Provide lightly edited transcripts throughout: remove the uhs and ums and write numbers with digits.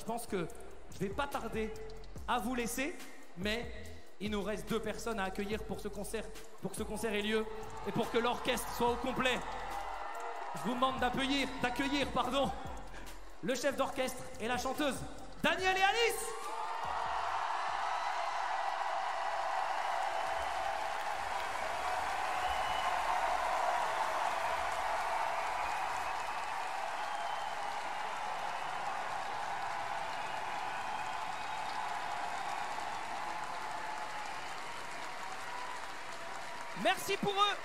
je pense que je vais pas tarder à vous laisser, mais il nous reste 2 personnes à accueillir pour que ce concert ait lieu et pour que l'orchestre soit au complet. Je vous demande d'accueillir, le chef d'orchestre et la chanteuse, Daniel et Alice. Merci pour eux.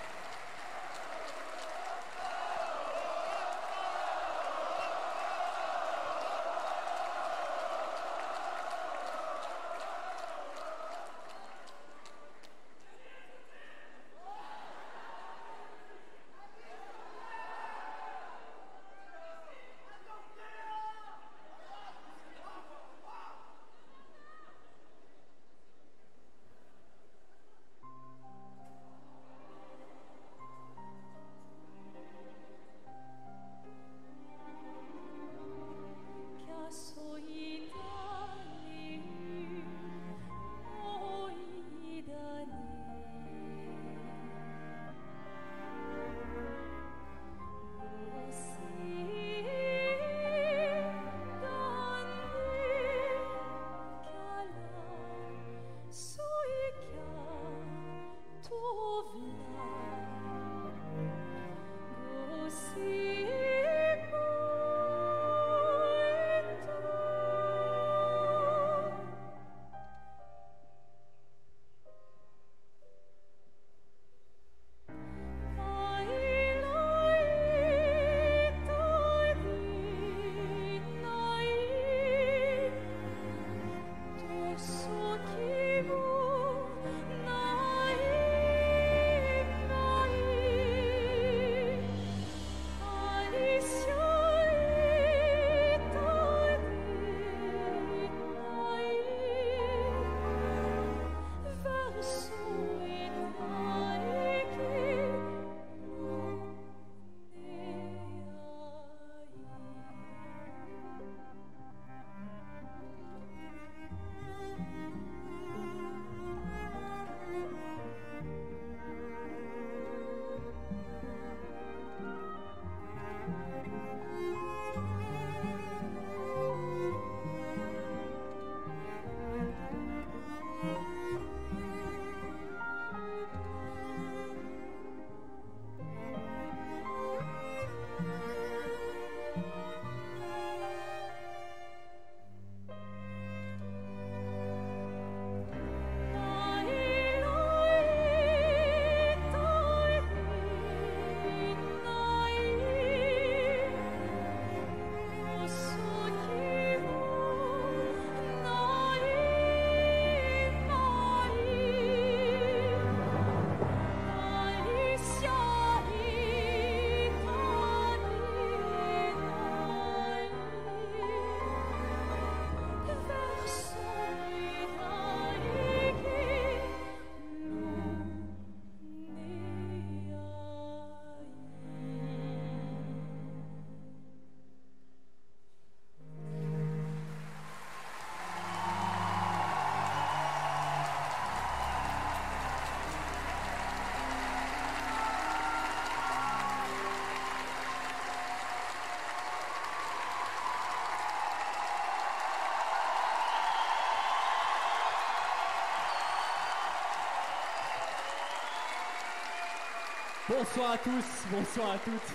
Bonsoir à tous, bonsoir à toutes,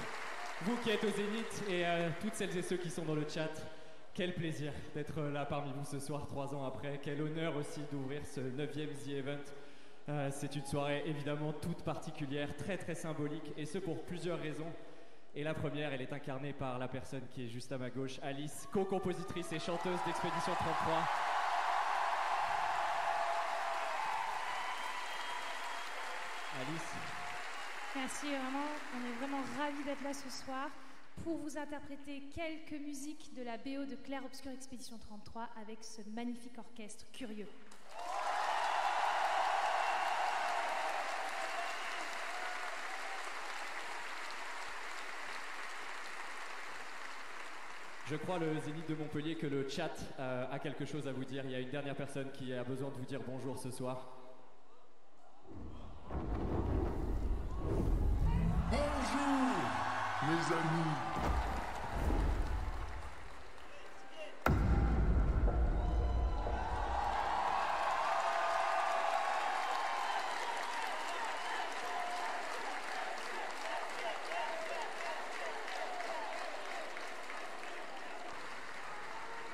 vous qui êtes au Zénith et toutes celles et ceux qui sont dans le chat. Quel plaisir d'être là parmi vous ce soir, 3 ans après. Quel honneur aussi d'ouvrir ce 9e The Event. C'est une soirée évidemment toute particulière, très très symbolique, et ce pour plusieurs raisons. Et la première, elle est incarnée par la personne qui est juste à ma gauche, Alice, co-compositrice et chanteuse d'Expédition 33. Alice. Merci, vraiment, on est vraiment ravis d'être là ce soir pour vous interpréter quelques musiques de la BO de Clair Obscur Expédition 33 avec ce magnifique orchestre curieux. Je crois, le Zénith de Montpellier, que le chat a quelque chose à vous dire. Il y a une dernière personne qui a besoin de vous dire bonjour ce soir. Bonjour, les amis.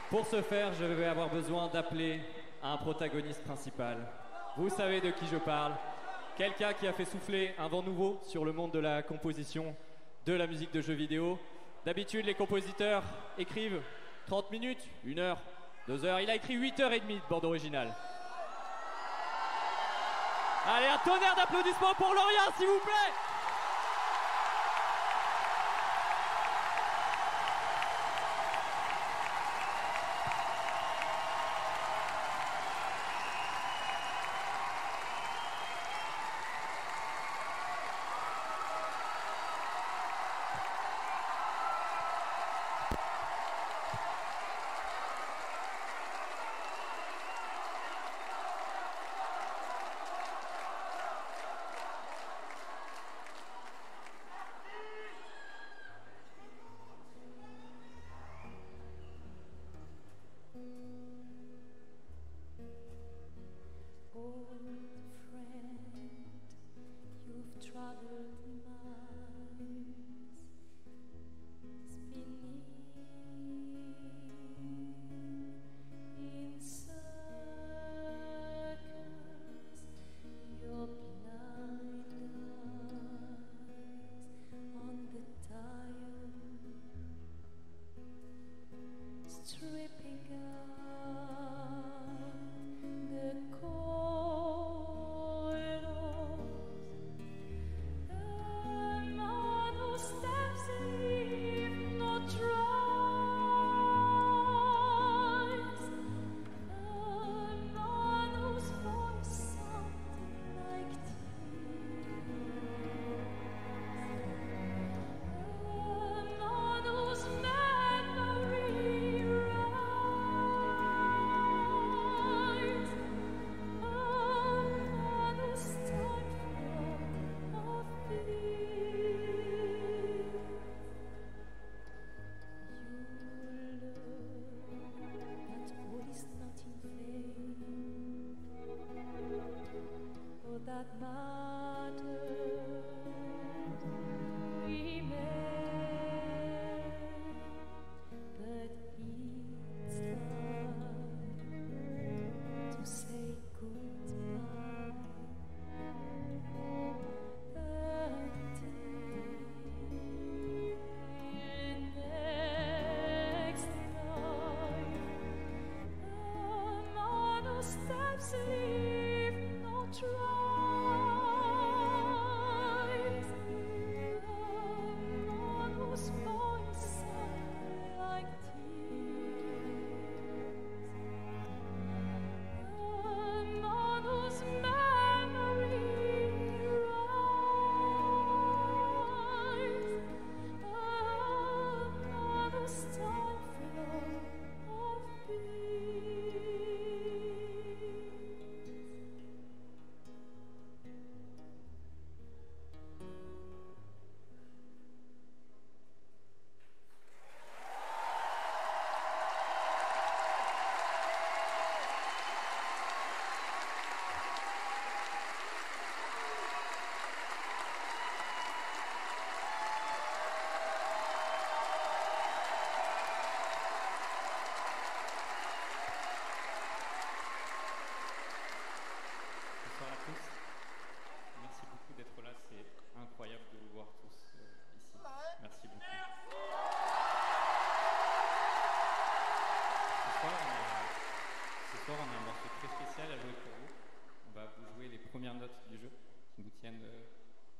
Pour ce faire, je vais avoir besoin d'appeler un protagoniste principal. Vous savez de qui je parle. Quelqu'un qui a fait souffler un vent nouveau sur le monde de la composition, de la musique de jeux vidéo. D'habitude, les compositeurs écrivent 30 minutes, 1 heure, 2 heures. Il a écrit 8h30 de bande originale. Allez, un tonnerre d'applaudissements pour Laurien, s'il vous plaît!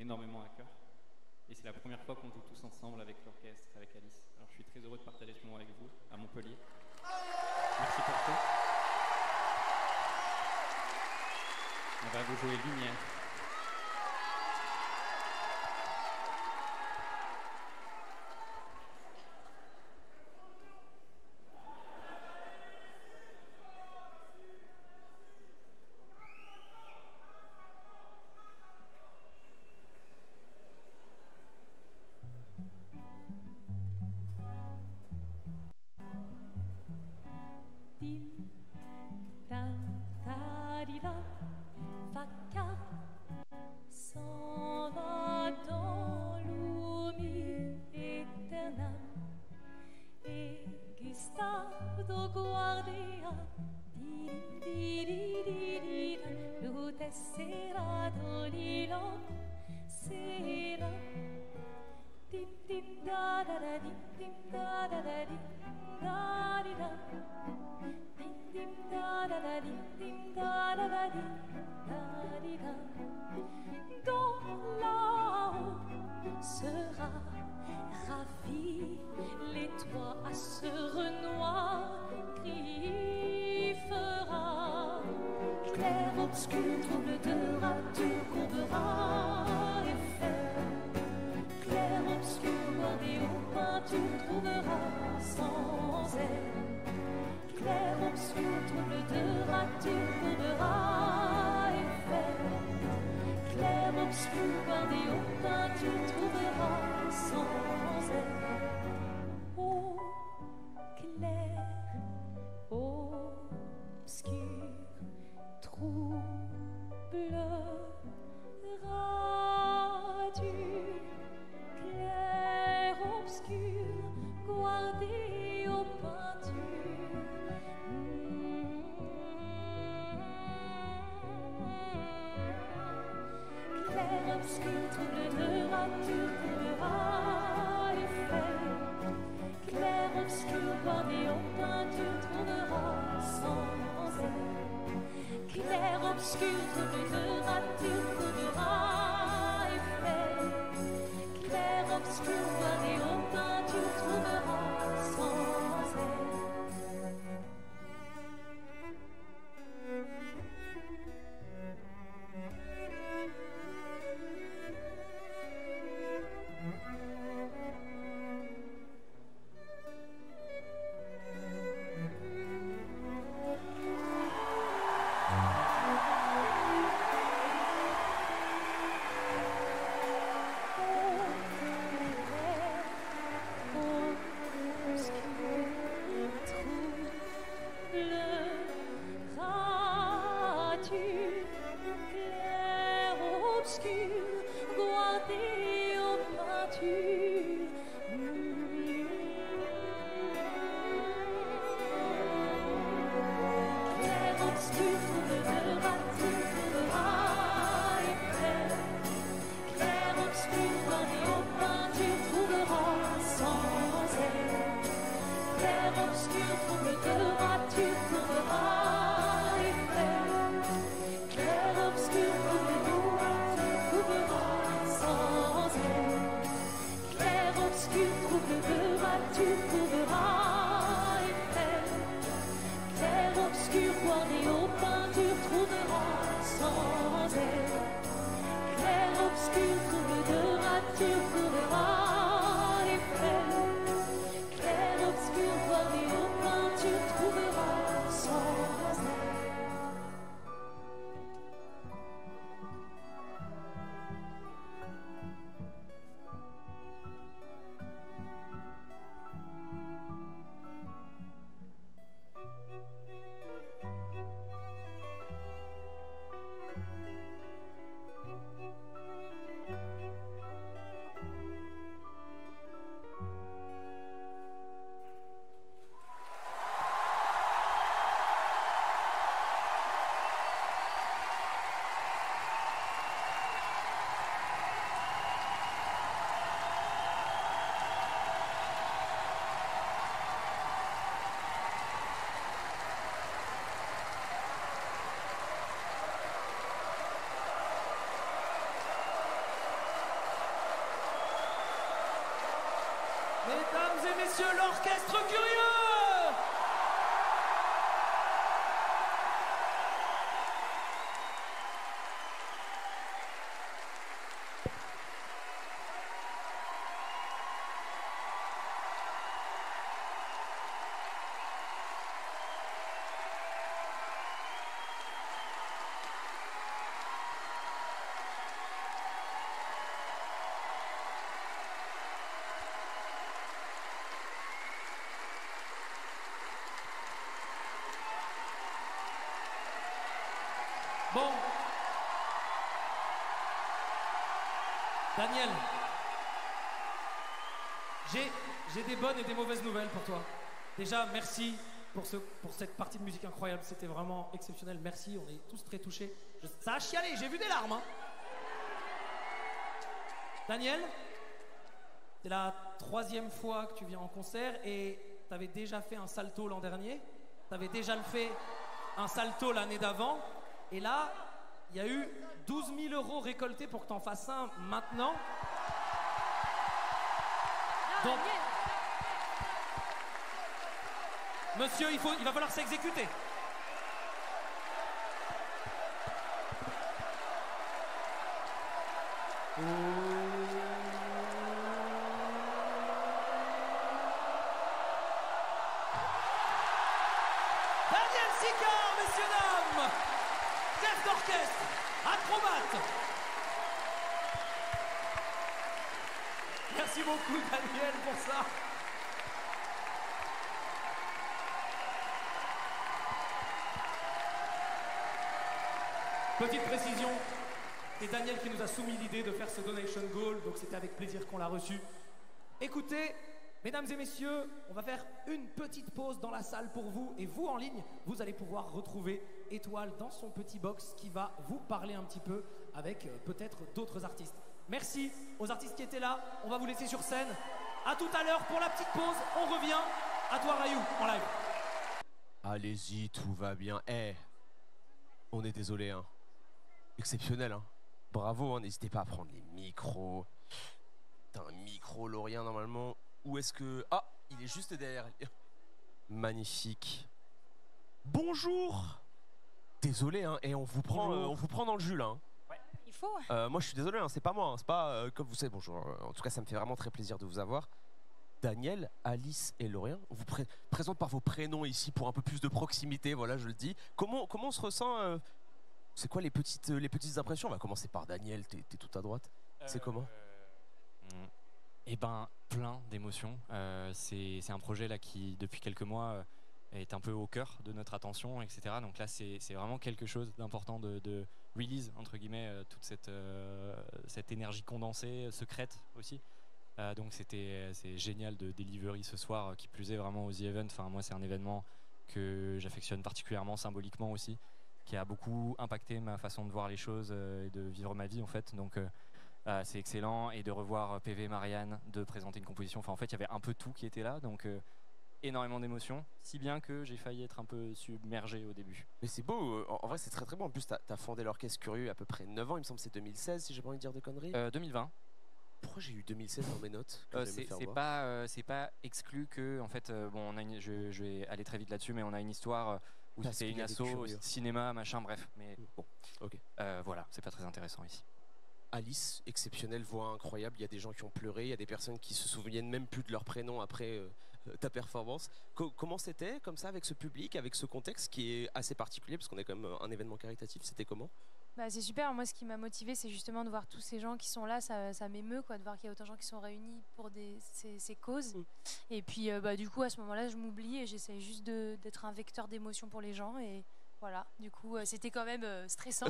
énormément à cœur. Et c'est la première fois qu'on joue tous ensemble avec l'orchestre, avec Alice. Alors je suis très heureux de partager ce moment avec vous, à Montpellier. Merci pour tout. On va vous jouer Lumière. Dim, tam, tarira, faca s'en va dans l'oubli éternel. Et Gustavo guardea, di, lo tessera d'olilo, sera. Dim, dim, da, da, da, dim, da, da, da, dim, da, di, da. Dim, dim, da, da, da, dim, da, da, da, dim, da, di, da. Dans là-haut sera ravi, les toits à ce renoir gris fera. Clair, obscur, trouble de rature, courbera et fait. Clair, obscur, bordé au pain, tu trouveras sans elle. Clair, obscur, trouble de rature, courbera et fait. Clair, obscur, bordé au pain, tu trouveras sans elle. Ô clair, obscur, trouble, radieux. Clair, obscur, guardé aux peintures. Clair, obscur, trouble de rature, trouvera l'effet. Clair, obscur, guardé aux peintures, trouvera sans elle. Clair, obscur, trouble de rature, trouvera effet. Clair, obscur, guardé aux peintures, trouvera sans elle. Mesdames et messieurs, l'orchestre curieux! Bon. Daniel, j'ai des bonnes et des mauvaises nouvelles pour toi. Déjà, merci pour cette partie de musique incroyable. C'était vraiment exceptionnel. Merci, on est tous très touchés. Ça a chialé, j'ai vu des larmes. Hein. Daniel, c'est la 3e fois que tu viens en concert et tu avais déjà fait un salto l'an dernier. Tu avais déjà fait un salto l'année d'avant. Et là, il y a eu 12 000 € récoltés pour que tu en fasses un maintenant. Donc, monsieur, il va falloir s'exécuter. Daniel Sicard, messieurs, dames. Chef d'orchestre, acrobate. Merci beaucoup, Daniel, pour ça. Petite précision, c'est Daniel qui nous a soumis l'idée de faire ce donation goal, donc c'était avec plaisir qu'on l'a reçu. Écoutez, mesdames et messieurs, on va faire une petite pause dans la salle pour vous, et vous en ligne, vous allez pouvoir retrouver Étoile dans son petit box qui va vous parler un petit peu avec peut-être d'autres artistes. Merci aux artistes qui étaient là, on va vous laisser sur scène. À tout à l'heure pour la petite pause, on revient. À toi Rayou, en live. Allez-y, tout va bien. On est désolé, hein. Exceptionnel, hein. Bravo, hein. N'hésitez pas à prendre les micros. T'as un micro, Lorien, normalement. Où est-ce que... Ah, il est juste derrière. Magnifique. Bonjour. Désolé, hein. Et on vous prend dans le jus, là. Hein. Il faut. Moi, je suis désolé, hein. C'est pas moi. Hein. C'est pas comme vous savez. Bonjour. En tout cas, ça me fait vraiment très plaisir de vous avoir. Daniel, Alice et Lorien, on vous présente par vos prénoms ici pour un peu plus de proximité. Voilà, je le dis. Comment on se ressent C'est quoi les petites impressions? On va commencer par Daniel, t'es tout à droite. C'est comment? Eh ben, plein d'émotions. C'est un projet là qui, depuis quelques mois, est un peu au cœur de notre attention, etc. Donc là, c'est vraiment quelque chose d'important de release, entre guillemets, toute cette énergie condensée, secrète aussi. Donc c'est génial de delivery ce soir, qui plus est vraiment aux The Event. Enfin, moi, c'est un événement que j'affectionne particulièrement symboliquement aussi, qui a beaucoup impacté ma façon de voir les choses et de vivre ma vie en fait. Donc c'est excellent, et de revoir PV et Marianne, de présenter une composition. Enfin en fait il y avait un peu tout qui était là, donc énormément d'émotions, si bien que j'ai failli être un peu submergé au début. Mais c'est beau, en vrai c'est très très beau. En plus t'as fondé l'orchestre Curieux à peu près 9 ans, il me semble que c'est 2016 si j'ai pas envie de dire de conneries. 2020. Pourquoi j'ai eu 2016 dans mes notes? C'est pas exclu que en fait bon je vais aller très vite là-dessus, mais on a une histoire où c'est une asso, cinéma, machin, bref. Mais bon, ok. Voilà, c'est pas très intéressant ici. Alice, exceptionnelle, voix incroyable. Il y a des gens qui ont pleuré, il y a des personnes qui se souviennent même plus de leur prénom après ta performance. Comment c'était comme ça avec ce public, avec ce contexte qui est assez particulier parce qu'on est quand même un événement caritatif? C'était comment? Bah, c'est super. Moi, ce qui m'a motivée, c'est justement de voir tous ces gens qui sont là. Ça m'émeut, quoi, de voir qu'il y a autant de gens qui sont réunis pour ces causes. Et puis, du coup, à ce moment-là, je m'oublie et j'essaie juste d'être un vecteur d'émotion pour les gens. Et voilà, du coup, c'était quand même stressant.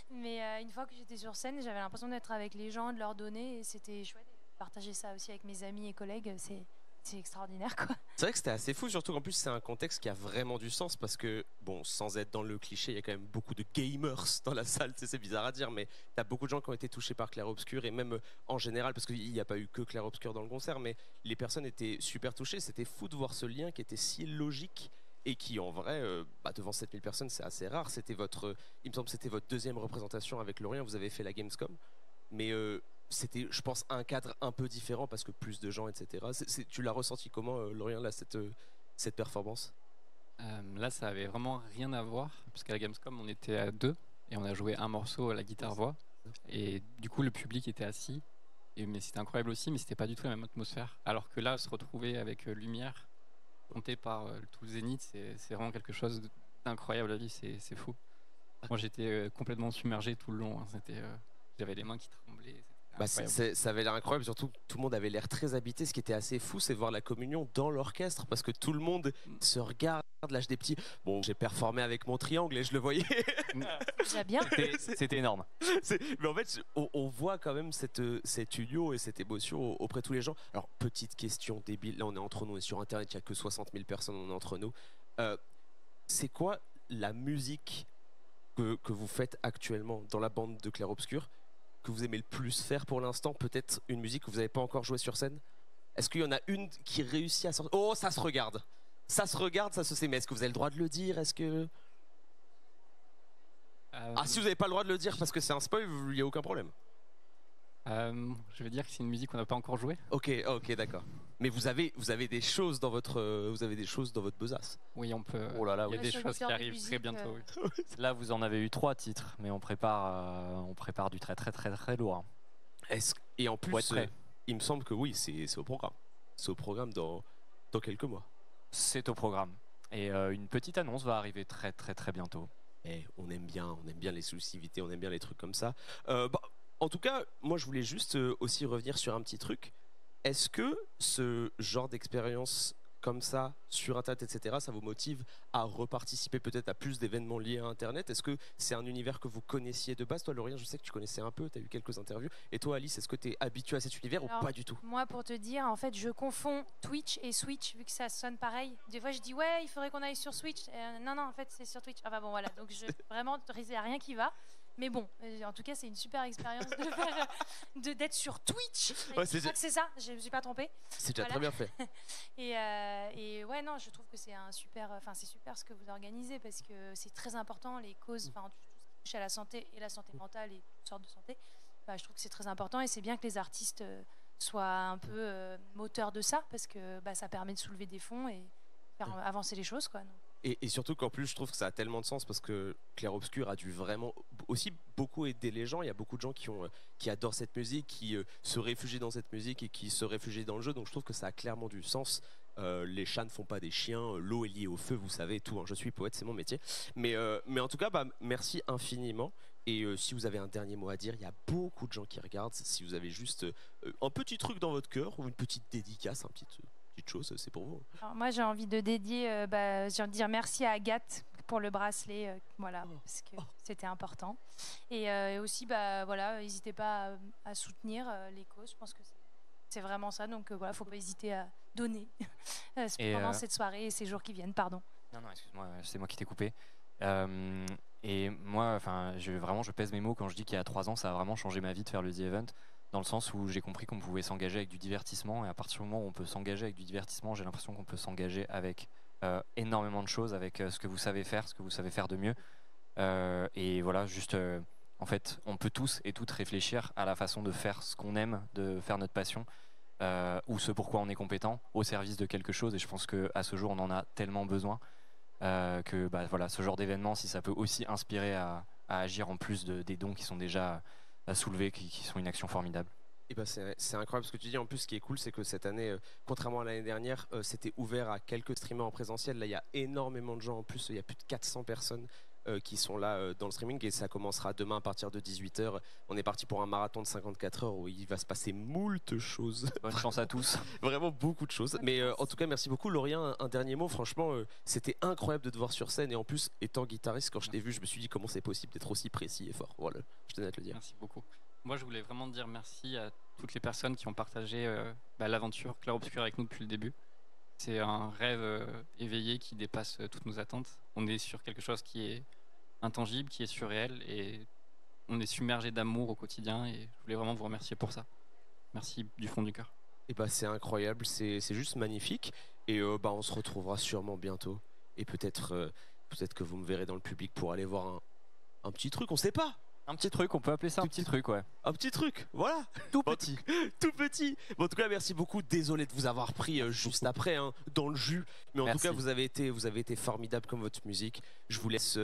Mais une fois que j'étais sur scène, j'avais l'impression d'être avec les gens, de leur donner. Et c'était chouette. Partager ça aussi avec mes amis et collègues, c'est extraordinaire, quoi. C'est vrai que c'était assez fou, surtout qu'en plus c'est un contexte qui a vraiment du sens parce que, bon, sans être dans le cliché, il y a quand même beaucoup de gamers dans la salle, c'est bizarre à dire, mais t'as beaucoup de gens qui ont été touchés par Clair Obscur, et même en général, parce qu'il n'y a pas eu que Clair Obscur dans le concert, mais les personnes étaient super touchées. C'était fou de voir ce lien qui était si logique et qui, en vrai, devant 7000 personnes, c'est assez rare. C'était il me semble que c'était votre deuxième représentation avec Lorien, vous avez fait la Gamescom, mais c'était, je pense, un cadre un peu différent parce que plus de gens, etc. Tu l'as ressenti comment, Lorien, là, cette performance? Là, ça avait vraiment rien à voir parce qu'à la Gamescom, on était à 2 et on a joué un morceau à la guitare-voix. Et du coup, le public était assis. Mais c'était incroyable aussi, mais c'était pas du tout la même atmosphère. Alors que là, se retrouver avec lumière, compté par tout le zénith, c'est vraiment quelque chose d'incroyable à vivre. C'est fou. Moi, j'étais complètement submergé tout le long. Hein. J'avais les mains qui tremblaient. Ça avait l'air incroyable, surtout tout le monde avait l'air très habité. Ce qui était assez fou, c'est de voir la communion dans l'orchestre parce que tout le monde se regarde. l'âge des petits. Bon, j'ai performé avec mon triangle et je le voyais. Déjà bien. C'était énorme. Mais en fait, on voit quand même cette union et cette émotion auprès de tous les gens. Alors, petite question débile. Là, on est entre nous et sur Internet, il n'y a que 60 000 personnes, on est entre nous. C'est quoi la musique que vous faites actuellement dans la bande de Clair Obscur que vous aimez le plus faire pour l'instant? Peut-être une musique que vous n'avez pas encore jouée sur scène? Est-ce qu'il y en a une qui réussit à sortir? Oh, ça se regarde. Ça se regarde, ça se sait. Mais est-ce que vous avez le droit de le dire? Est-ce que... Ah, si vous n'avez pas le droit de le dire parce que c'est un spoil, il n'y a aucun problème. Je veux dire que c'est une musique qu'on n'a pas encore jouée. Ok, d'accord. Mais vous avez des choses dans votre besace. Oui, on peut. Oh là là, il y a oui. des choses qui arrivent très bientôt. Oui. Là, vous en avez eu 3 titres, mais on prépare du très très très très lourd. Et en Pour être plus, prêt. il me semble que oui, c'est au programme. C'est au programme dans quelques mois. C'est au programme. Et une petite annonce va arriver très très très bientôt. Et on aime bien l'exclusivité, on aime bien les trucs comme ça. En tout cas, moi je voulais juste aussi revenir sur un petit truc. Est-ce que ce genre d'expérience comme ça, sur Internet, etc., ça vous motive à reparticiper peut-être à plus d'événements liés à Internet? Est-ce que c'est un univers que vous connaissiez de base? Toi, Laurien, je sais que tu connaissais un peu, tu as eu quelques interviews. Et toi, Alice, est-ce que tu es habituée à cet univers ou pas du tout? Moi, pour te dire, en fait, je confonds Twitch et Switch, vu que ça sonne pareil. Des fois, je dis, ouais, il faudrait qu'on aille sur Switch. Non, en fait, c'est sur Twitch. Enfin bon, voilà. Donc, vraiment, il n'y a rien qui va. Mais bon, en tout cas, c'est une super expérience d'être sur Twitch. Ouais, je crois que c'est ça, je ne me suis pas trompée. C'est déjà très bien fait. et ouais, non, je trouve que c'est c'est super ce que vous organisez parce que c'est très important, les causes, tout ce qui touche à la santé et la santé mentale et toutes sortes de santé. Je trouve que c'est très important et c'est bien que les artistes soient un peu moteurs de ça parce que ça permet de soulever des fonds et faire avancer les choses, quoi. Et surtout qu'en plus, je trouve que ça a tellement de sens parce que Clair Obscur a dû vraiment aussi beaucoup aider les gens. Il y a beaucoup de gens qui adorent cette musique, qui se réfugient dans cette musique et qui se réfugient dans le jeu. Donc je trouve que ça a clairement du sens. Les chats ne font pas des chiens, l'eau est liée au feu, vous savez tout. Hein. Je suis poète, c'est mon métier. Mais en tout cas, merci infiniment. Et si vous avez un dernier mot à dire, il y a beaucoup de gens qui regardent. Si vous avez juste un petit truc dans votre cœur ou une petite dédicace, petite chose, c'est pour vous. Alors moi, j'ai envie de dédier, j'ai envie de dire merci à Agathe pour le bracelet, parce que c'était important. Et aussi, n'hésitez pas à soutenir les causes. Je pense que c'est vraiment ça. Donc faut pas hésiter à donner pendant cette soirée et ces jours qui viennent. Pardon. Non, excuse-moi, c'est moi qui t'ai coupé. Et moi, je pèse mes mots quand je dis qu'il y a 3 ans, ça a vraiment changé ma vie de faire le The Event. Dans le sens où j'ai compris qu'on pouvait s'engager avec du divertissement, et à partir du moment où on peut s'engager avec du divertissement, j'ai l'impression qu'on peut s'engager avec énormément de choses, avec ce que vous savez faire de mieux. Et voilà, en fait, on peut tous et toutes réfléchir à la façon de faire ce qu'on aime, de faire notre passion, ou ce pourquoi on est compétent, au service de quelque chose. Et je pense qu'à ce jour, on en a tellement besoin que ce genre d'événement, si ça peut aussi inspirer à agir en plus des dons qui sont déjà à soulever, qui sont une action formidable. Et c'est incroyable ce que tu dis. En plus, ce qui est cool, c'est que cette année, contrairement à l'année dernière, c'était ouvert à quelques streamers en présentiel. Là, il y a énormément de gens. En plus, il y a plus de 400 personnes qui sont là dans le streaming, et ça commencera demain à partir de 18h. On est parti pour un marathon de 54 heures où il va se passer moult choses. Bonne chance à tous. Vraiment beaucoup de choses. Mais en tout cas, merci beaucoup. Laurien, un dernier mot. Franchement, c'était incroyable de te voir sur scène, et en plus, étant guitariste, quand je t'ai vu, je me suis dit comment c'est possible d'être aussi précis et fort. Voilà, je tenais à te le dire. Merci beaucoup. Moi, je voulais vraiment dire merci à toutes les personnes qui ont partagé l'aventure Clair Obscur avec nous depuis le début. C'est un rêve éveillé qui dépasse toutes nos attentes. On est sur quelque chose qui est intangible, qui est surréel, et on est submergé d'amour au quotidien, et je voulais vraiment vous remercier pour ça. Merci du fond du cœur. Et c'est incroyable, c'est juste magnifique, et on se retrouvera sûrement bientôt, et peut-être que vous me verrez dans le public pour aller voir un petit truc, on sait pas. Un petit truc, on peut appeler ça un petit truc, ouais. Un petit truc, voilà. Tout petit. Tout petit. Bon, en tout cas, merci beaucoup. Désolé de vous avoir pris juste après, dans le jus. Mais en tout cas, vous avez été formidable comme votre musique. Je vous laisse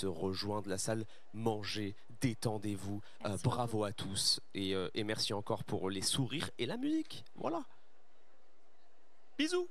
rejoindre la salle, manger, détendez-vous. Bravo à tous. Et merci encore pour les sourires et la musique. Voilà. Bisous.